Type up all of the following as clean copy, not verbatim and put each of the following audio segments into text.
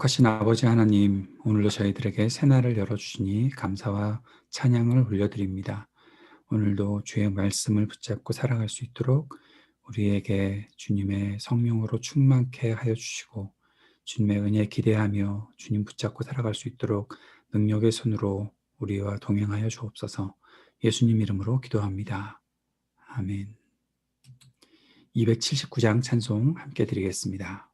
거룩하신 아버지 하나님, 오늘도 저희들에게 새날을 열어주시니 감사와 찬양을 올려드립니다. 오늘도 주의 말씀을 붙잡고 살아갈 수 있도록 우리에게 주님의 성령으로 충만케 하여 주시고, 주님의 은혜에 기대하며 주님 붙잡고 살아갈 수 있도록 능력의 손으로 우리와 동행하여 주옵소서. 예수님 이름으로 기도합니다. 아멘. 279장 찬송 함께 드리겠습니다.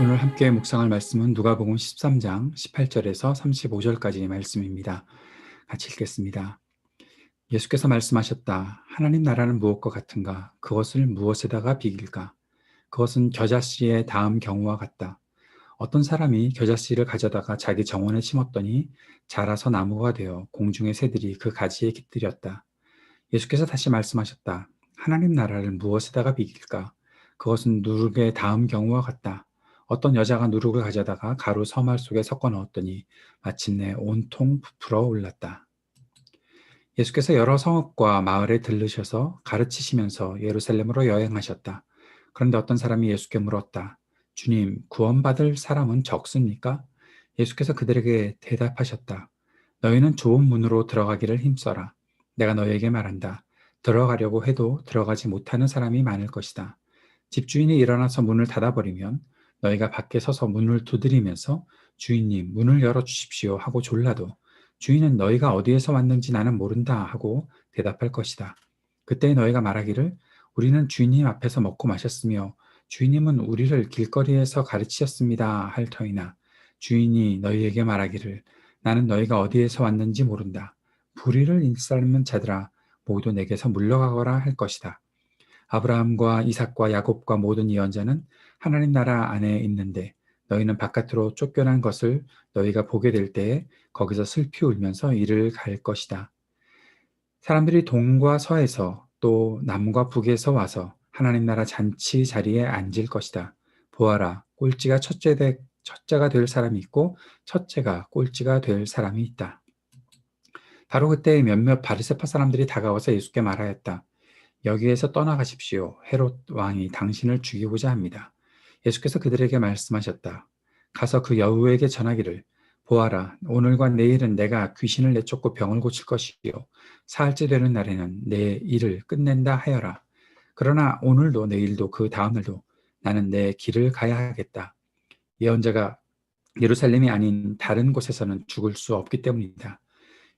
오늘 함께 묵상할 말씀은 누가복음 13장 18절에서 35절까지의 말씀입니다. 같이 읽겠습니다. 예수께서 말씀하셨다. 하나님 나라는 무엇과 같은가? 그것을 무엇에다가 비길까? 그것은 겨자씨의 다음 경우와 같다. 어떤 사람이 겨자씨를 가져다가 자기 정원에 심었더니 자라서 나무가 되어 공중의 새들이 그 가지에 깃들였다. 예수께서 다시 말씀하셨다. 하나님 나라를 무엇에다가 비길까? 그것은 누룩의 다음 경우와 같다. 어떤 여자가 누룩을 가져다가 가루 서말 속에 섞어 넣었더니 마침내 온통 부풀어 올랐다. 예수께서 여러 성읍과 마을에 들르셔서 가르치시면서 예루살렘으로 여행하셨다. 그런데 어떤 사람이 예수께 물었다. 주님, 구원받을 사람은 적습니까? 예수께서 그들에게 대답하셨다. 너희는 좋은 문으로 들어가기를 힘써라. 내가 너희에게 말한다. 들어가려고 해도 들어가지 못하는 사람이 많을 것이다. 집주인이 일어나서 문을 닫아버리면 너희가 밖에 서서 문을 두드리면서 주인님, 문을 열어주십시오 하고 졸라도 주인은 너희가 어디에서 왔는지 나는 모른다 하고 대답할 것이다. 그때 너희가 말하기를 우리는 주인님 앞에서 먹고 마셨으며 주인님은 우리를 길거리에서 가르치셨습니다 할 터이나 주인이 너희에게 말하기를 나는 너희가 어디에서 왔는지 모른다. 불의를 일삼는 자들아 모두 내게서 물러가거라 할 것이다. 아브라함과 이삭과 야곱과 모든 예언자는 하나님 나라 안에 있는데 너희는 바깥으로 쫓겨난 것을 너희가 보게 될 때에 거기서 슬피 울면서 이를 갈 것이다. 사람들이 동과 서에서 또 남과 북에서 와서 하나님 나라 잔치 자리에 앉을 것이다. 보아라, 첫째가 될 사람이 있고 첫째가 꼴찌가 될 사람이 있다. 바로 그때 몇몇 바리새파 사람들이 다가와서 예수께 말하였다. 여기에서 떠나가십시오. 헤롯 왕이 당신을 죽이고자 합니다. 예수께서 그들에게 말씀하셨다. 가서 그 여우에게 전하기를 보아라, 오늘과 내일은 내가 귀신을 내쫓고 병을 고칠 것이요 사흘째 되는 날에는 내 일을 끝낸다 하여라. 그러나 오늘도 내일도 그 다음 날도 나는 내 길을 가야 하겠다. 예언자가 예루살렘이 아닌 다른 곳에서는 죽을 수 없기 때문이다.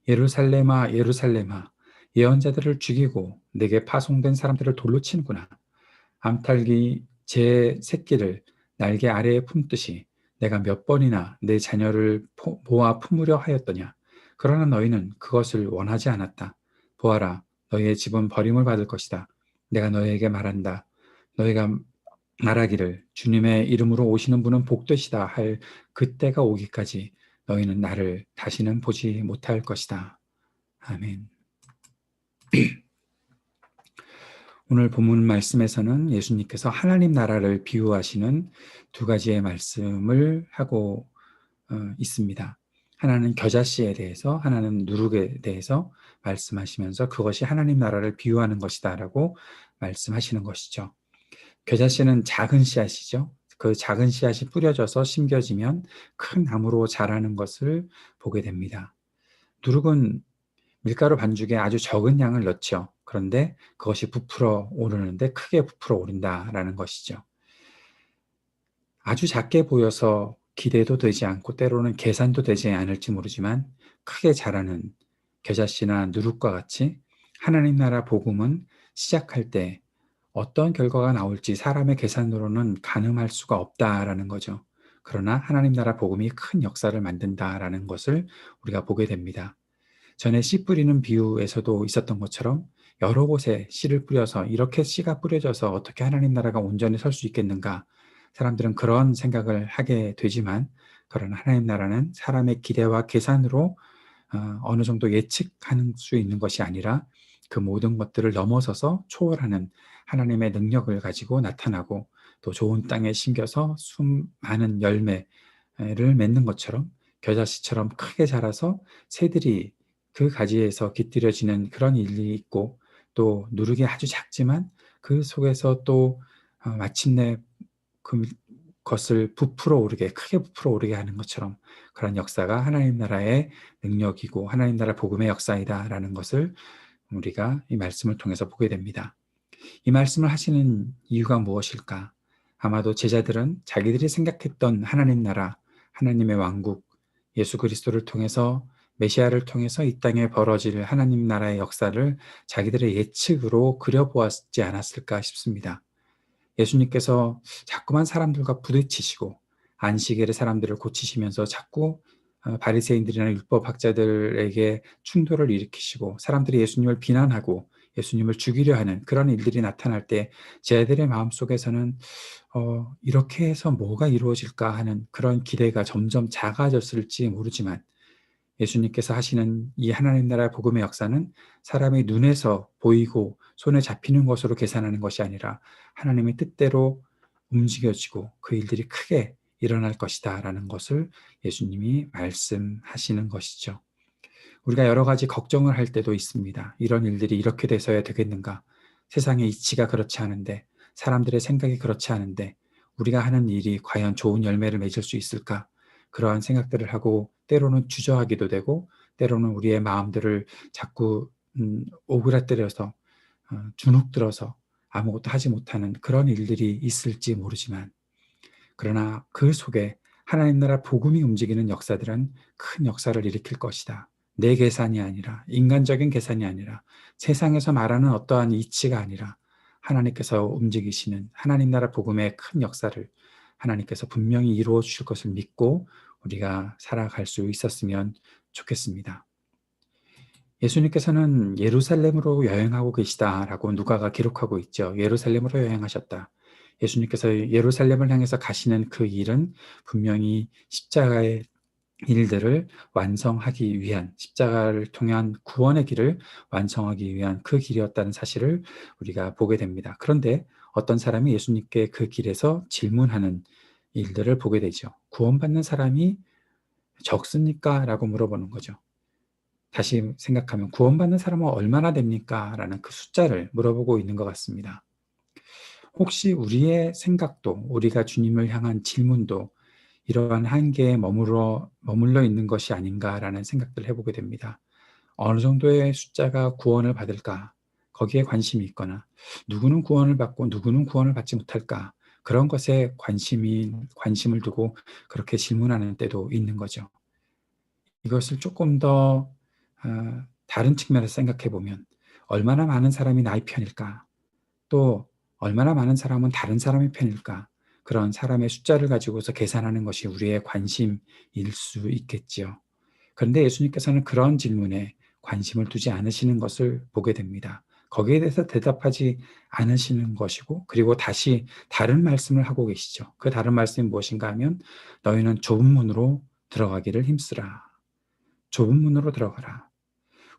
예루살렘아 예루살렘아 예언자들을 죽이고 내게 파송된 사람들을 돌로 치는구나. 암탉이 제 새끼를 날개 아래에 품듯이 내가 몇 번이나 내 자녀를 모아 품으려 하였더냐. 그러나 너희는 그것을 원하지 않았다. 보아라, 너희의 집은 버림을 받을 것이다. 내가 너희에게 말한다. 너희가 말하기를 주님의 이름으로 오시는 분은 복되시다 할 그때가 오기까지 너희는 나를 다시는 보지 못할 것이다. 아멘. 오늘 본문 말씀에서는 예수님께서 하나님 나라를 비유하시는 두 가지의 말씀을 하고 있습니다. 하나는 겨자씨에 대해서, 하나는 누룩에 대해서 말씀하시면서 그것이 하나님 나라를 비유하는 것이다라고 말씀하시는 것이죠. 겨자씨는 작은 씨앗이죠. 그 작은 씨앗이 뿌려져서 심겨지면 큰 나무로 자라는 것을 보게 됩니다. 누룩은 밀가루 반죽에 아주 적은 양을 넣죠. 그런데 그것이 부풀어 오르는데 크게 부풀어 오른다라는 것이죠. 아주 작게 보여서 기대도 되지 않고 때로는 계산도 되지 않을지 모르지만 크게 자라는 겨자씨나 누룩과 같이 하나님 나라 복음은 시작할 때 어떤 결과가 나올지 사람의 계산으로는 가늠할 수가 없다라는 거죠. 그러나 하나님 나라 복음이 큰 역사를 만든다라는 것을 우리가 보게 됩니다. 전에 씨 뿌리는 비유에서도 있었던 것처럼 여러 곳에 씨를 뿌려서 이렇게 씨가 뿌려져서 어떻게 하나님 나라가 온전히 설 수 있겠는가? 사람들은 그런 생각을 하게 되지만 그러나 하나님 나라는 사람의 기대와 계산으로 어느 정도 예측하는 수 있는 것이 아니라 그 모든 것들을 넘어서서 초월하는 하나님의 능력을 가지고 나타나고 또 좋은 땅에 심겨서 수많은 열매를 맺는 것처럼 겨자씨처럼 크게 자라서 새들이 그 가지에서 깃들여지는 그런 일이 있고 또 누룩이 아주 작지만 그 속에서 또 마침내 그것을 부풀어 오르게 크게 부풀어 오르게 하는 것처럼 그런 역사가 하나님 나라의 능력이고 하나님 나라 복음의 역사이다라는 것을 우리가 이 말씀을 통해서 보게 됩니다. 이 말씀을 하시는 이유가 무엇일까? 아마도 제자들은 자기들이 생각했던 하나님 나라, 하나님의 왕국, 예수 그리스도를 통해서 메시아를 통해서 이 땅에 벌어질 하나님 나라의 역사를 자기들의 예측으로 그려보았지 않았을까 싶습니다. 예수님께서 자꾸만 사람들과 부딪히시고 안식일에 사람들을 고치시면서 자꾸 바리새인들이나 율법학자들에게 충돌을 일으키시고 사람들이 예수님을 비난하고 예수님을 죽이려 하는 그런 일들이 나타날 때 제자들의 마음속에서는 이렇게 해서 뭐가 이루어질까 하는 그런 기대가 점점 작아졌을지 모르지만 예수님께서 하시는 이 하나님 나라 복음의 역사는 사람의 눈에서 보이고 손에 잡히는 것으로 계산하는 것이 아니라 하나님의 뜻대로 움직여지고 그 일들이 크게 일어날 것이다 라는 것을 예수님이 말씀하시는 것이죠. 우리가 여러 가지 걱정을 할 때도 있습니다. 이런 일들이 이렇게 돼서야 되겠는가? 세상의 이치가 그렇지 않은데 사람들의 생각이 그렇지 않은데 우리가 하는 일이 과연 좋은 열매를 맺을 수 있을까? 그러한 생각들을 하고 때로는 주저하기도 되고 때로는 우리의 마음들을 자꾸 오그라뜨려서 주눅들어서 아무것도 하지 못하는 그런 일들이 있을지 모르지만 그러나 그 속에 하나님 나라 복음이 움직이는 역사들은 큰 역사를 일으킬 것이다. 내 계산이 아니라, 인간적인 계산이 아니라, 세상에서 말하는 어떠한 이치가 아니라 하나님께서 움직이시는 하나님 나라 복음의 큰 역사를 하나님께서 분명히 이루어 주실 것을 믿고 우리가 살아갈 수 있었으면 좋겠습니다. 예수님께서는 예루살렘으로 여행하고 계시다라고 누가가 기록하고 있죠. 예루살렘으로 여행하셨다. 예수님께서 예루살렘을 향해서 가시는 그 일은 분명히 십자가의 일들을 완성하기 위한, 십자가를 통한 구원의 길을 완성하기 위한 그 길이었다는 사실을 우리가 보게 됩니다. 그런데 어떤 사람이 예수님께 그 길에서 질문하는 일들을 보게 되죠. 구원받는 사람이 적습니까? 라고 물어보는 거죠. 다시 생각하면 구원받는 사람은 얼마나 됩니까? 라는 그 숫자를 물어보고 있는 것 같습니다. 혹시 우리의 생각도, 우리가 주님을 향한 질문도 이러한 한계에 머물러 있는 것이 아닌가라는 생각들을 해보게 됩니다. 어느 정도의 숫자가 구원을 받을까? 거기에 관심이 있거나, 누구는 구원을 받고 누구는 구원을 받지 못할까? 그런 것에 관심을 두고 그렇게 질문하는 때도 있는 거죠. 이것을 조금 더 다른 측면에서 생각해 보면, 얼마나 많은 사람이 나의 편일까? 또 얼마나 많은 사람은 다른 사람의 편일까? 그런 사람의 숫자를 가지고서 계산하는 것이 우리의 관심일 수 있겠지요. 그런데 예수님께서는 그런 질문에 관심을 두지 않으시는 것을 보게 됩니다. 거기에 대해서 대답하지 않으시는 것이고, 그리고 다시 다른 말씀을 하고 계시죠. 그 다른 말씀이 무엇인가 하면, 너희는 좁은 문으로 들어가기를 힘쓰라. 좁은 문으로 들어가라.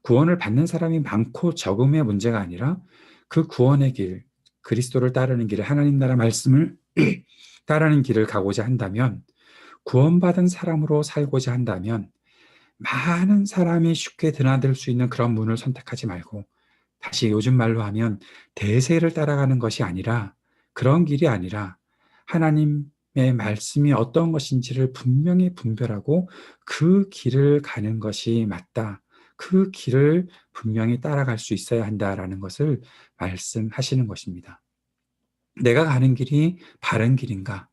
구원을 받는 사람이 많고 적음의 문제가 아니라 그 구원의 길, 그리스도를 따르는 길을, 하나님 나라 말씀을 따르는 길을 가고자 한다면, 구원받은 사람으로 살고자 한다면 많은 사람이 쉽게 드나들 수 있는 그런 문을 선택하지 말고, 다시 요즘 말로 하면 대세를 따라가는 것이 아니라, 그런 길이 아니라 하나님의 말씀이 어떤 것인지를 분명히 분별하고 그 길을 가는 것이 맞다. 그 길을 분명히 따라갈 수 있어야 한다라는 것을 말씀하시는 것입니다. 내가 가는 길이 바른 길인가?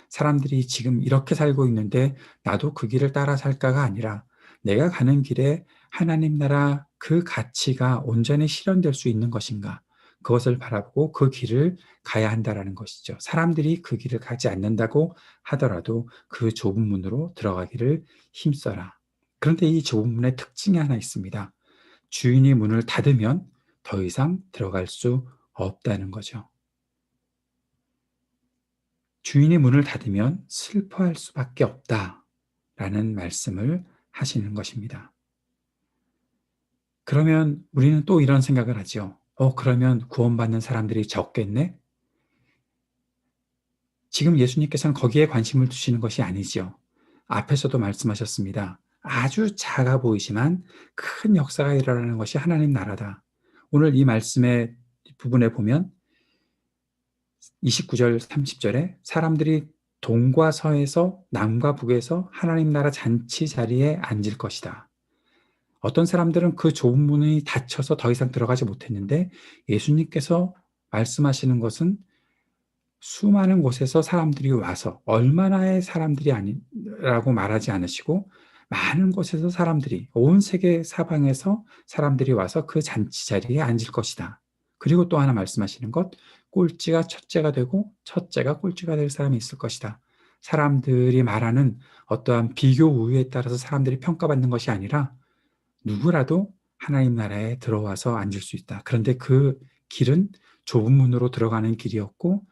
사람들이 지금 이렇게 살고 있는데 나도 그 길을 따라 살까가 아니라, 내가 가는 길에 하나님 나라 그 가치가 온전히 실현될 수 있는 것인가? 그것을 바라보고 그 길을 가야 한다라는 것이죠. 사람들이 그 길을 가지 않는다고 하더라도 그 좁은 문으로 들어가기를 힘써라. 그런데 이 좁은 문의 특징이 하나 있습니다. 주인이 문을 닫으면 더 이상 들어갈 수 없다는 거죠. 주인이 문을 닫으면 슬퍼할 수밖에 없다라는 말씀을 하시는 것입니다. 그러면 우리는 또 이런 생각을 하죠. 그러면 구원받는 사람들이 적겠네? 지금 예수님께서는 거기에 관심을 두시는 것이 아니죠. 앞에서도 말씀하셨습니다. 아주 작아 보이지만 큰 역사가 일어나는 것이 하나님 나라다. 오늘 이 말씀의 부분에 보면 29절, 30절에 사람들이 동과 서에서 남과 북에서 하나님 나라 잔치 자리에 앉을 것이다. 어떤 사람들은 그 좁은 문이 닫혀서 더 이상 들어가지 못했는데, 예수님께서 말씀하시는 것은 수많은 곳에서 사람들이 와서, 얼마나의 사람들이 아니라고 말하지 않으시고, 많은 곳에서 사람들이, 온 세계 사방에서 사람들이 와서 그 잔치 자리에 앉을 것이다. 그리고 또 하나 말씀하시는 것, 꼴찌가 첫째가 되고 첫째가 꼴찌가 될 사람이 있을 것이다. 사람들이 말하는 어떠한 비교 우위에 따라서 사람들이 평가받는 것이 아니라 누구라도 하나님 나라에 들어와서 앉을 수 있다. 그런데 그 길은 좁은 문으로 들어가는 길이었고,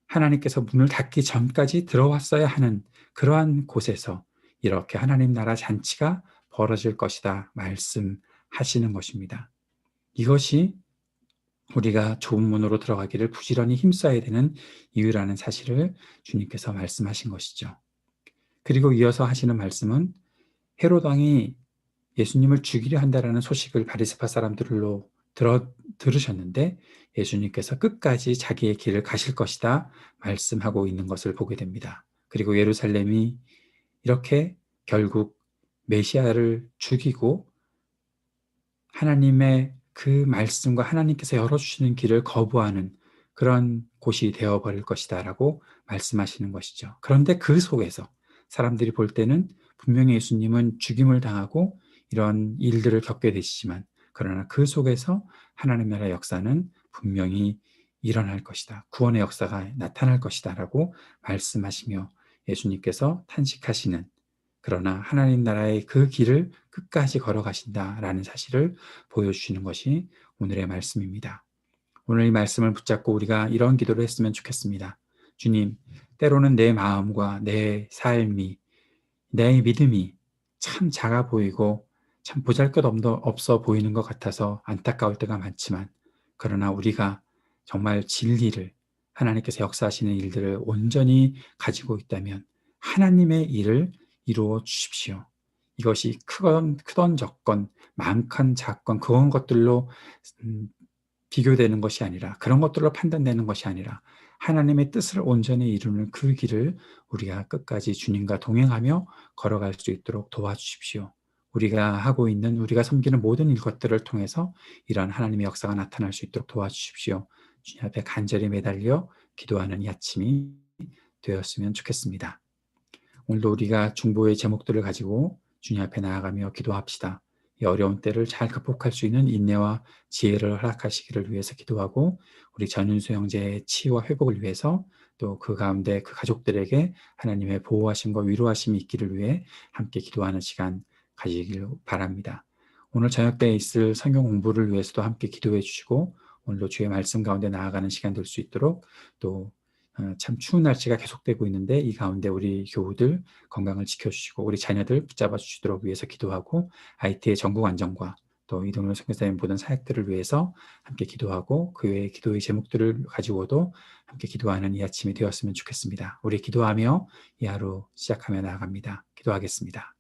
하나님께서 문을 닫기 전까지 들어왔어야 하는 그러한 곳에서 이렇게 하나님 나라 잔치가 벌어질 것이다 말씀하시는 것입니다. 이것이 우리가 좁은 문으로 들어가기를 부지런히 힘써야 되는 이유라는 사실을 주님께서 말씀하신 것이죠. 그리고 이어서 하시는 말씀은, 헤롯 왕이 예수님을 죽이려 한다라는 소식을 바리새파 사람들로 들으셨는데 예수님께서 끝까지 자기의 길을 가실 것이다 말씀하고 있는 것을 보게 됩니다. 그리고 예루살렘이 이렇게 결국 메시아를 죽이고 하나님의 그 말씀과 하나님께서 열어주시는 길을 거부하는 그런 곳이 되어버릴 것이다 라고 말씀하시는 것이죠. 그런데 그 속에서 사람들이 볼 때는 분명히 예수님은 죽임을 당하고 이런 일들을 겪게 되시지만 그러나 그 속에서 하나님 나라의 역사는 분명히 일어날 것이다. 구원의 역사가 나타날 것이다 라고 말씀하시며 예수님께서 탄식하시는, 그러나 하나님 나라의 그 길을 끝까지 걸어가신다라는 사실을 보여주시는 것이 오늘의 말씀입니다. 오늘 이 말씀을 붙잡고 우리가 이런 기도를 했으면 좋겠습니다. 주님, 때로는 내 마음과 내 삶이, 내 믿음이 참 작아 보이고 참 보잘것없어 보이는 것 같아서 안타까울 때가 많지만, 그러나 우리가 정말 진리를, 하나님께서 역사하시는 일들을 온전히 가지고 있다면 하나님의 일을 이루어 주십시오. 이것이 크건 적건, 많건 작건 그런 것들로 비교되는 것이 아니라, 그런 것들로 판단되는 것이 아니라 하나님의 뜻을 온전히 이루는 그 길을 우리가 끝까지 주님과 동행하며 걸어갈 수 있도록 도와주십시오. 우리가 섬기는 모든 일것들을 통해서 이러한 하나님의 역사가 나타날 수 있도록 도와주십시오. 주님 앞에 간절히 매달려 기도하는 이 아침이 되었으면 좋겠습니다. 오늘도 우리가 중보의 제목들을 가지고 주님 앞에 나아가며 기도합시다. 이 어려운 때를 잘 극복할 수 있는 인내와 지혜를 허락하시기를 위해서 기도하고, 우리 전윤수 형제의 치유와 회복을 위해서, 또 그 가운데 그 가족들에게 하나님의 보호하심과 위로하심이 있기를 위해 함께 기도하는 시간 가지길 바랍니다. 오늘 저녁 때 있을 성경 공부를 위해서도 함께 기도해 주시고, 오늘도 주의 말씀 가운데 나아가는 시간 될 수 있도록, 또 참 추운 날씨가 계속되고 있는데 이 가운데 우리 교우들 건강을 지켜주시고 우리 자녀들 붙잡아 주시도록 위해서 기도하고, IT의 전국 안정과 또 이동열 선교사님 모든 사역들을 위해서 함께 기도하고, 그 외의 기도의 제목들을 가지고도 함께 기도하는 이 아침이 되었으면 좋겠습니다. 우리 기도하며 이 하루 시작하며 나아갑니다. 기도하겠습니다.